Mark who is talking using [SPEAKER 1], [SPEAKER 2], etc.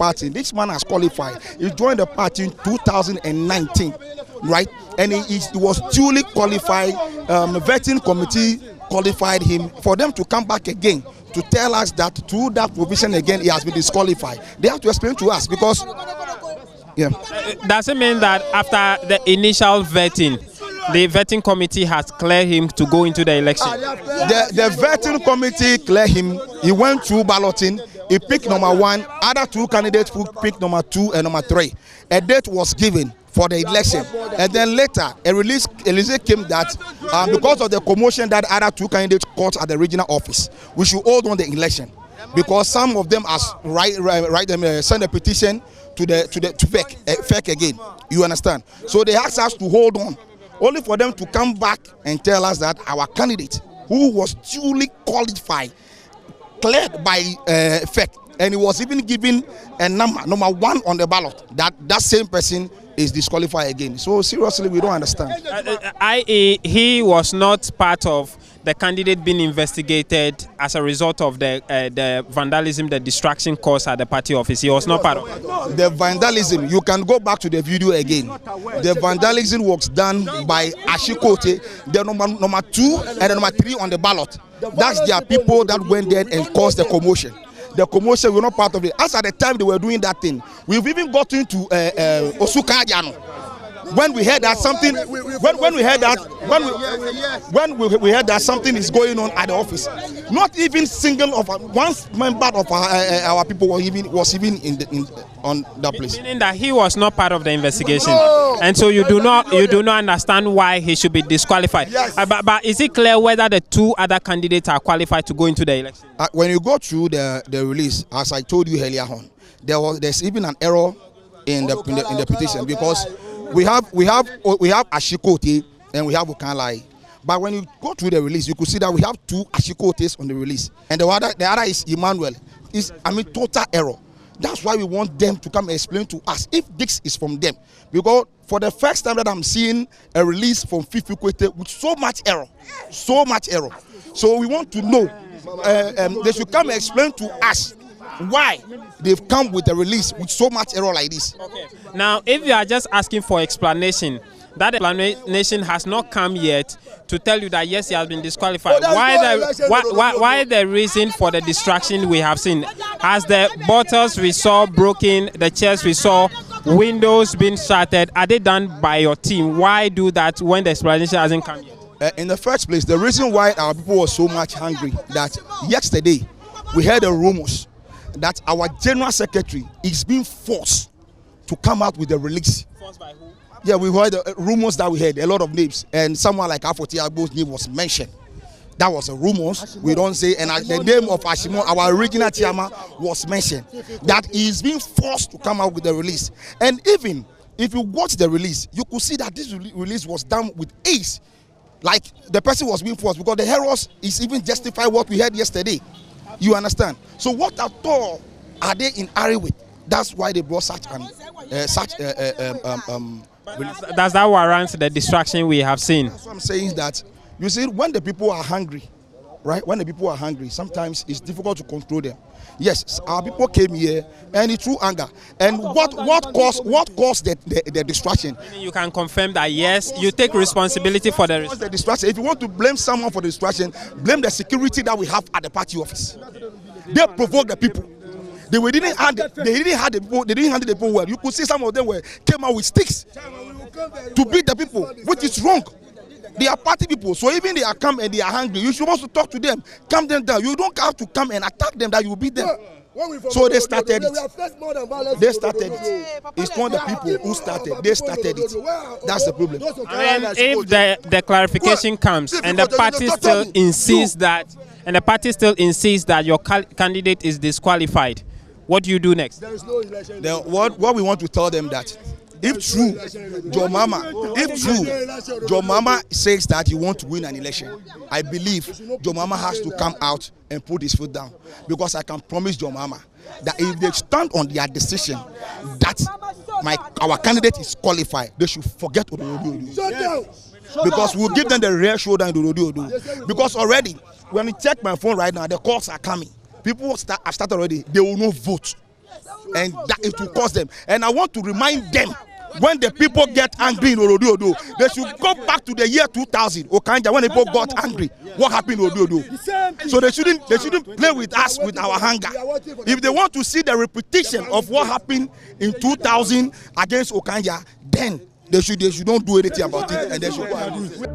[SPEAKER 1] party. This man has qualified. He joined the party in 2019, right? And he was duly qualified. Vetting committee qualified him for them to come back again to tell us that through that provision again he has been disqualified. They have to explain to us because, yeah.
[SPEAKER 2] Does it mean that after the initial vetting, the vetting committee has cleared him to go into the election?
[SPEAKER 1] The vetting committee cleared him. He went through balloting. He picked number 1. Other 2 candidates who picked number 2 and number 3. A date was given for the election, and then later a release came that because of the commotion that other 2 candidates caused at the regional office, we should hold on the election because some of them send a petition to fake again. You understand? So they asked us to hold on, only for them to come back and tell us that our candidate, who was duly qualified, cleared by fake, and he was even given a number 1 on the ballot, that same person is disqualified again. So seriously, we don't understand.
[SPEAKER 2] I.e., he was not part of the candidate being investigated as a result of the vandalism, the distraction caused at the party office. He was not part of it.
[SPEAKER 1] The vandalism, you can go back to the video again. The vandalism was done by Ashikote, the number 2 and the number 3 on the ballot. That's their people that went there and caused the commotion. The commotion, we're not part of it. As at the time they were doing that thing, we've even gotten to Osuka Jano. When we heard that something, when we heard that something is going on at the office, not even single of one member of our people was even on that place.
[SPEAKER 2] Meaning that he was not part of the investigation, and so you do not understand why he should be disqualified.
[SPEAKER 1] Yes.
[SPEAKER 2] But is it clear whether the 2 other candidates are qualified to go into the election?
[SPEAKER 1] When you go through the release, as I told you earlier on, there's even an error in the petition because we have Ashikote and we have Okanlai. But when you go through the release, you could see that we have 2 Ashikotes on the release, and the other is Emmanuel. Total error. That's why we want them to come and explain to us if this is from them. Because for the first time that I'm seeing a release from Fifi Kwete with so much error. So we want to know, they should come and explain to us why they've come with a release with so much error like this.
[SPEAKER 2] Okay. Now, if you are just asking for explanation, that explanation has not come yet to tell you that yes, he has been disqualified. Why the reason for the distraction we have seen? As the bottles we saw broken, the chairs we saw, windows being shattered, are they done by your team? Why do that when the explanation hasn't come yet?
[SPEAKER 1] In the first place, the reason why our people were so much hungry that yesterday we heard the rumors that our general secretary is being forced to come out with a release.
[SPEAKER 2] Forced by who?
[SPEAKER 1] Yeah, we heard rumors that we heard, a lot of names, and someone like Afoti Agbo's name was mentioned. That was a rumors, we don't say, and the name of Ashimo, our original chairman, was mentioned. That he is being forced to come out with the release. And even if you watch the release, you could see that this release was done with ease. Like the person was being forced, because the heroes is even justify what we heard yesterday. You understand? So what at all are they in hurry with? That's why they brought such
[SPEAKER 2] does that warrant the distraction we have seen?
[SPEAKER 1] That's what I'm saying, is that you see, when the people are hungry, right? When the people are hungry, sometimes it's difficult to control them. Yes, our people came here and it's through anger. And what caused the distraction?
[SPEAKER 2] You can confirm that yes, you take responsibility for the
[SPEAKER 1] distraction. If you want to blame someone for the distraction, blame the security that we have at the party office. They provoked the people. They didn't handle the people well. You could see some of them came out with sticks to beat the people, which is wrong. They are party people, so even they are come and they are hungry, you should also talk to them, calm them down. You don't have to come and attack them that you will beat them. So they started it. They started it. It's not the people who started. They started it. That's the problem.
[SPEAKER 2] And if the clarification comes and the party still insists that your candidate is disqualified, what do you do next?
[SPEAKER 1] What we want to tell them that if true, John Mama says that you want to win an election, I believe John Mama has to come out and put his foot down, because I can promise John Mama that if they stand on their decision that our candidate is qualified, they should forget Ododo. Because we'll give them the real shoulder in Ododo. Because already, when you check my phone right now, the calls are coming. People have started already. They will not vote. and that it will cost them. And I want to remind them, when the people get angry in Odo, they should go back to the year 2000. Okanja, when the people got angry, what happened in Odo? So they shouldn't play with us with our anger. If they want to see the repetition of what happened in 2000 against Okanja, then they should don't do anything about it, and they should go and do it.